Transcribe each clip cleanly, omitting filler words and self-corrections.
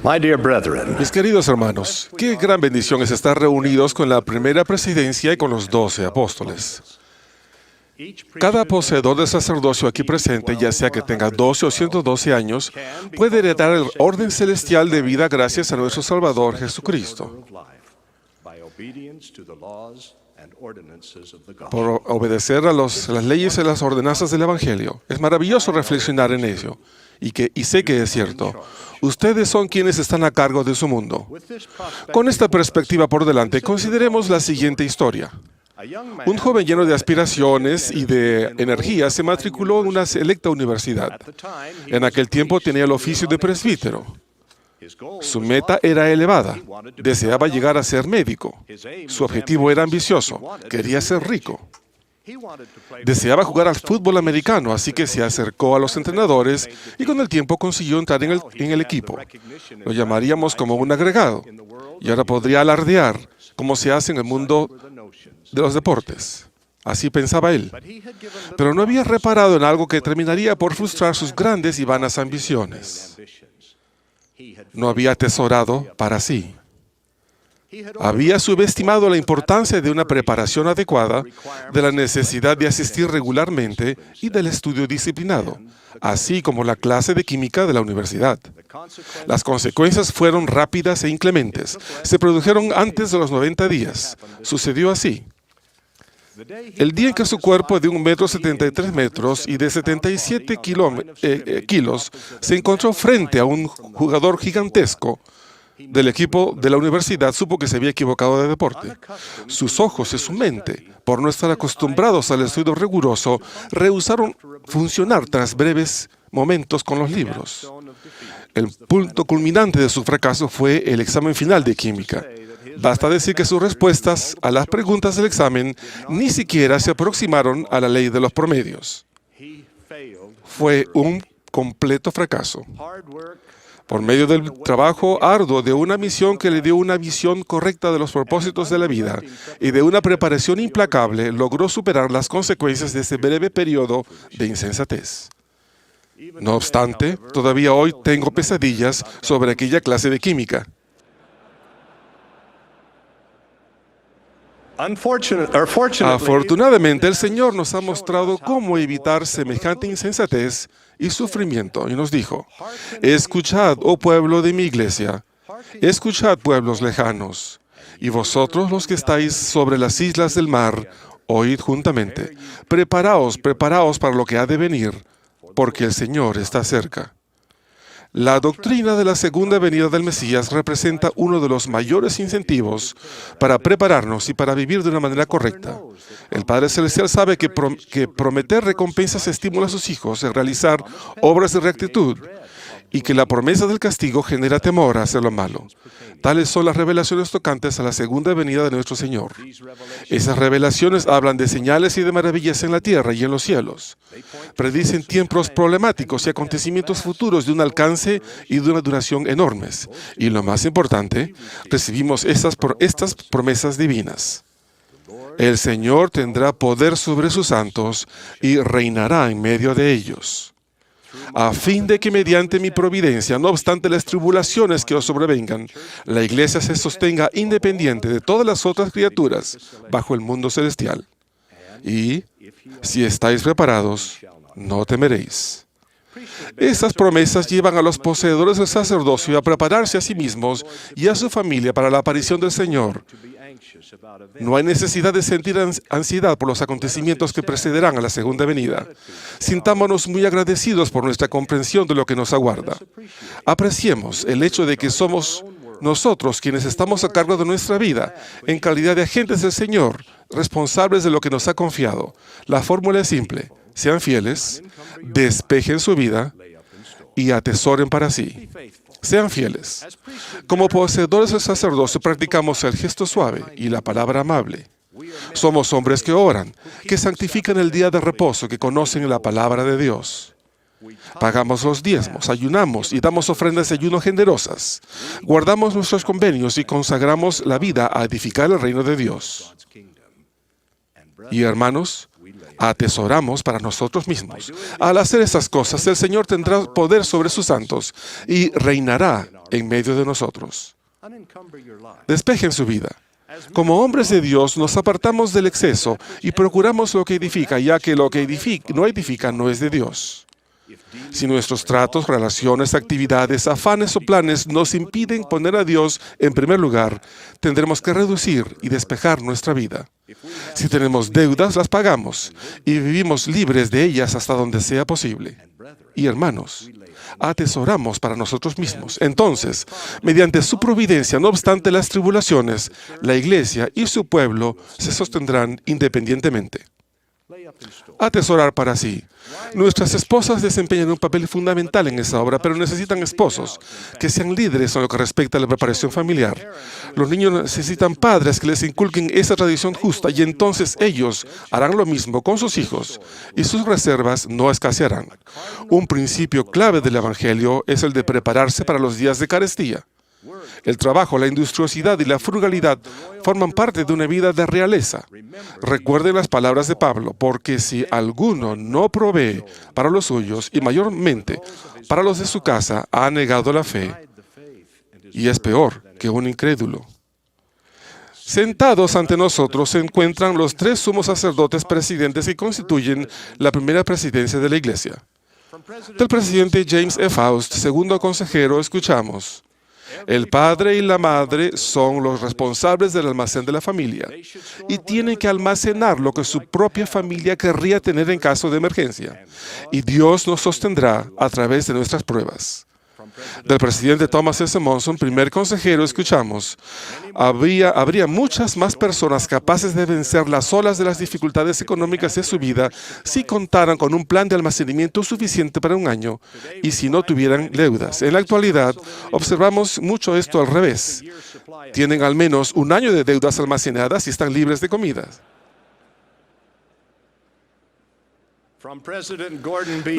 My dear brethren, Mis queridos hermanos, qué gran bendición es estar reunidos con la primera presidencia y con los 12 apóstoles. Cada poseedor de sacerdocio aquí presente, ya sea que tenga 12 o 112 años, puede heredar el orden celestial de vida gracias a nuestro Salvador Jesucristo, por obedecer a las leyes y las ordenanzas del Evangelio. Es maravilloso reflexionar en ello. Y sé que es cierto. Ustedes son quienes están a cargo de su mundo. Con esta perspectiva por delante, consideremos la siguiente historia. Un joven lleno de aspiraciones y de energía se matriculó en una selecta universidad. En aquel tiempo tenía el oficio de presbítero. Su meta era elevada. Deseaba llegar a ser médico. Su objetivo era ambicioso. Quería ser rico. Deseaba jugar al fútbol americano, así que se acercó a los entrenadores y con el tiempo consiguió entrar en el equipo. Lo llamaríamos como un agregado. Y ahora podría alardear, como se hace en el mundo de los deportes. Así pensaba él. Pero no había reparado en algo que terminaría por frustrar sus grandes y vanas ambiciones. No había atesorado para sí. Había subestimado la importancia de una preparación adecuada, de la necesidad de asistir regularmente y del estudio disciplinado, así como la clase de química de la universidad. Las consecuencias fueron rápidas e inclementes. Se produjeron antes de los 90 días. Sucedió así. El día en que su cuerpo de 1,73 metros y de 77 kilos se encontró frente a un jugador gigantesco del equipo de la universidad, supo que se había equivocado de deporte. Sus ojos y su mente, por no estar acostumbrados al estudio riguroso, rehusaron funcionar tras breves momentos con los libros. El punto culminante de su fracaso fue el examen final de química. Basta decir que sus respuestas a las preguntas del examen ni siquiera se aproximaron a la ley de los promedios. Fue un completo fracaso. Por medio del trabajo arduo de una misión que le dio una visión correcta de los propósitos de la vida y de una preparación implacable, logró superar las consecuencias de ese breve periodo de insensatez. No obstante, todavía hoy tengo pesadillas sobre aquella clase de química. Afortunadamente, el Señor nos ha mostrado cómo evitar semejante insensatez y sufrimiento, y nos dijo: escuchad, oh pueblo de mi iglesia, escuchad, pueblos lejanos, y vosotros los que estáis sobre las islas del mar, oíd juntamente. Preparaos, preparaos para lo que ha de venir, porque el Señor está cerca. La doctrina de la segunda venida del Mesías representa uno de los mayores incentivos para prepararnos y para vivir de una manera correcta. El Padre Celestial sabe que prometer recompensas estimula a sus hijos a realizar obras de rectitud y que la promesa del castigo genera temor a hacer lo malo. Tales son las revelaciones tocantes a la segunda venida de nuestro Señor. Esas revelaciones hablan de señales y de maravillas en la tierra y en los cielos. Predicen tiempos problemáticos y acontecimientos futuros de un alcance y de una duración enormes. Y lo más importante, recibimos estas promesas divinas. El Señor tendrá poder sobre sus santos y reinará en medio de ellos, a fin de que mediante mi providencia, no obstante las tribulaciones que os sobrevengan, la iglesia se sostenga independiente de todas las otras criaturas bajo el mundo celestial. Y, si estáis preparados, no temeréis. Estas promesas llevan a los poseedores del sacerdocio a prepararse a sí mismos y a su familia para la aparición del Señor. No hay necesidad de sentir ansiedad por los acontecimientos que precederán a la segunda venida. Sintámonos muy agradecidos por nuestra comprensión de lo que nos aguarda. Apreciemos el hecho de que somos nosotros quienes estamos a cargo de nuestra vida, en calidad de agentes del Señor, responsables de lo que nos ha confiado. La fórmula es simple: sean fieles, despejen su vida y atesoren para sí. Sean fieles. Como poseedores del sacerdocio practicamos el gesto suave y la palabra amable. Somos hombres que oran, que santifican el día de reposo, que conocen la palabra de Dios. Pagamos los diezmos, ayunamos y damos ofrendas de ayuno generosas. Guardamos nuestros convenios y consagramos la vida a edificar el reino de Dios. Y hermanos, atesoramos para nosotros mismos. Al hacer estas cosas, el Señor tendrá poder sobre sus santos y reinará en medio de nosotros. Despejen su vida. Como hombres de Dios, nos apartamos del exceso y procuramos lo que edifica, ya que lo que no edifica no es de Dios. Si nuestros tratos, relaciones, actividades, afanes o planes nos impiden poner a Dios en primer lugar, tendremos que reducir y despejar nuestra vida. Si tenemos deudas, las pagamos y vivimos libres de ellas hasta donde sea posible. Y hermanos, atesoramos para nosotros mismos. Entonces, mediante su providencia, no obstante las tribulaciones, la iglesia y su pueblo se sostendrán independientemente. Atesorar para sí. Nuestras esposas desempeñan un papel fundamental en esa obra, pero necesitan esposos que sean líderes en lo que respecta a la preparación familiar. Los niños necesitan padres que les inculquen esa tradición justa y entonces ellos harán lo mismo con sus hijos y sus reservas no escasearán. Un principio clave del Evangelio es el de prepararse para los días de carestía. El trabajo, la industriosidad y la frugalidad forman parte de una vida de realeza. Recuerden las palabras de Pablo, porque si alguno no provee para los suyos y mayormente para los de su casa, ha negado la fe y es peor que un incrédulo. Sentados ante nosotros se encuentran los 3 sumos sacerdotes presidentes que constituyen la primera presidencia de la Iglesia. Del presidente James E. Faust, segundo consejero, escuchamos: el padre y la madre son los responsables del almacén de la familia y tienen que almacenar lo que su propia familia querría tener en caso de emergencia. Y Dios nos sostendrá a través de nuestras pruebas. Del presidente Thomas S. Monson, primer consejero, escuchamos: habría muchas más personas capaces de vencer las olas de las dificultades económicas de su vida si contaran con un plan de almacenamiento suficiente para un año y si no tuvieran deudas. En la actualidad, observamos mucho esto al revés. Tienen al menos un año de deudas almacenadas y están libres de comida.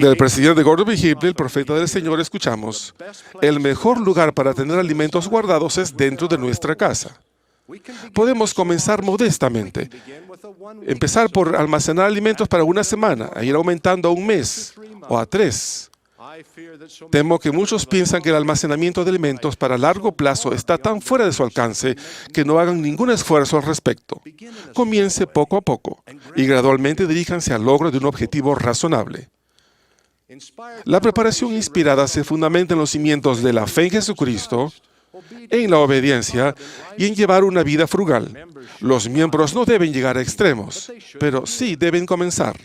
Del presidente Gordon B. Hinckley, el profeta del Señor, escuchamos: el mejor lugar para tener alimentos guardados es dentro de nuestra casa. Podemos comenzar modestamente. Empezar por almacenar alimentos para una semana, e ir aumentando a un mes o a 3. Temo que muchos piensan que el almacenamiento de alimentos para largo plazo está tan fuera de su alcance que no hagan ningún esfuerzo al respecto. Comience poco a poco y gradualmente diríjanse al logro de un objetivo razonable. La preparación inspirada se fundamenta en los cimientos de la fe en Jesucristo, en la obediencia y en llevar una vida frugal. Los miembros no deben llegar a extremos, pero sí deben comenzar.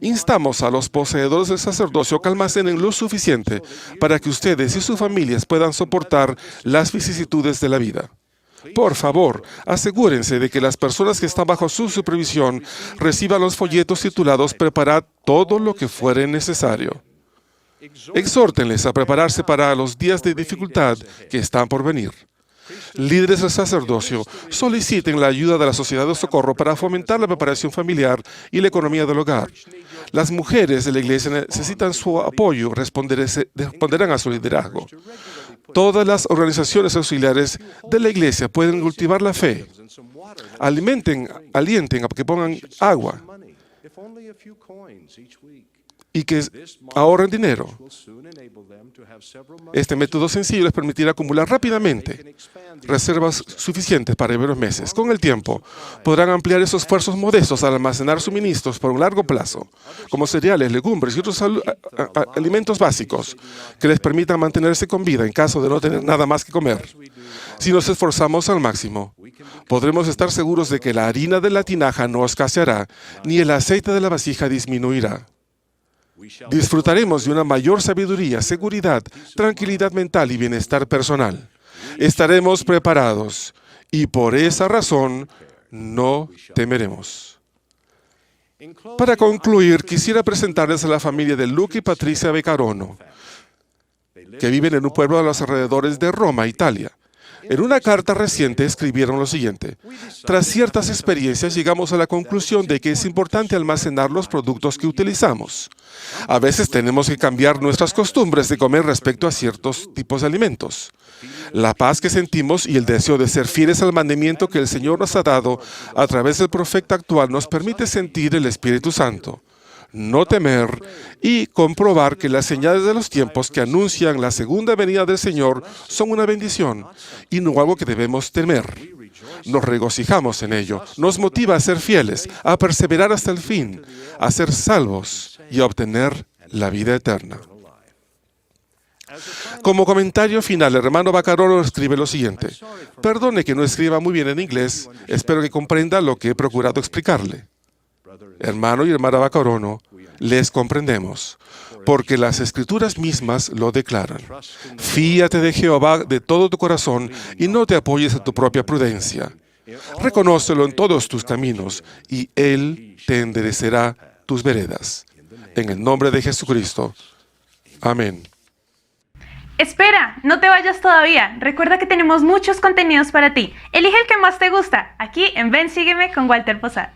Instamos a los poseedores del sacerdocio que almacenen lo suficiente para que ustedes y sus familias puedan soportar las vicisitudes de la vida. Por favor, asegúrense de que las personas que están bajo su supervisión reciban los folletos titulados «Preparad todo lo que fuere necesario». Exhórtenles a prepararse para los días de dificultad que están por venir. Líderes del sacerdocio, soliciten la ayuda de la Sociedad de Socorro para fomentar la preparación familiar y la economía del hogar. Las mujeres de la iglesia necesitan su apoyo, responderán a su liderazgo. Todas las organizaciones auxiliares de la iglesia pueden cultivar la fe. Alienten a que pongan agua y que ahorren dinero. Este método sencillo les permitirá acumular rápidamente reservas suficientes para varios meses. Con el tiempo, podrán ampliar esos esfuerzos modestos al almacenar suministros por un largo plazo, como cereales, legumbres y otros alimentos básicos que les permitan mantenerse con vida en caso de no tener nada más que comer. Si nos esforzamos al máximo, podremos estar seguros de que la harina de la tinaja no escaseará, ni el aceite de la vasija disminuirá. Disfrutaremos de una mayor sabiduría, seguridad, tranquilidad mental y bienestar personal. Estaremos preparados y por esa razón no temeremos. Para concluir, quisiera presentarles a la familia de Luca y Patricia Beccarono, que viven en un pueblo a los alrededores de Roma, Italia. En una carta reciente escribieron lo siguiente: tras ciertas experiencias llegamos a la conclusión de que es importante almacenar los productos que utilizamos. A veces tenemos que cambiar nuestras costumbres de comer respecto a ciertos tipos de alimentos. La paz que sentimos y el deseo de ser fieles al mandamiento que el Señor nos ha dado a través del profeta actual nos permite sentir el Espíritu Santo. no temer y comprobar que las señales de los tiempos que anuncian la segunda venida del Señor son una bendición y no algo que debemos temer. Nos regocijamos en ello. Nos motiva a ser fieles, a perseverar hasta el fin, a ser salvos y a obtener la vida eterna. Como comentario final, el hermano Vaccaro escribe lo siguiente. Perdone que no escriba muy bien en inglés. Espero que comprenda lo que he procurado explicarle. Hermano y hermana Vaccaro, les comprendemos, porque las Escrituras mismas lo declaran. Fíate de Jehová de todo tu corazón y no te apoyes en tu propia prudencia. Reconócelo en todos tus caminos y Él te enderecerá tus veredas. En el nombre de Jesucristo. Amén. Espera, no te vayas todavía. Recuerda que tenemos muchos contenidos para ti. Elige el que más te gusta, aquí en Ven, Sígueme con Walter Posada.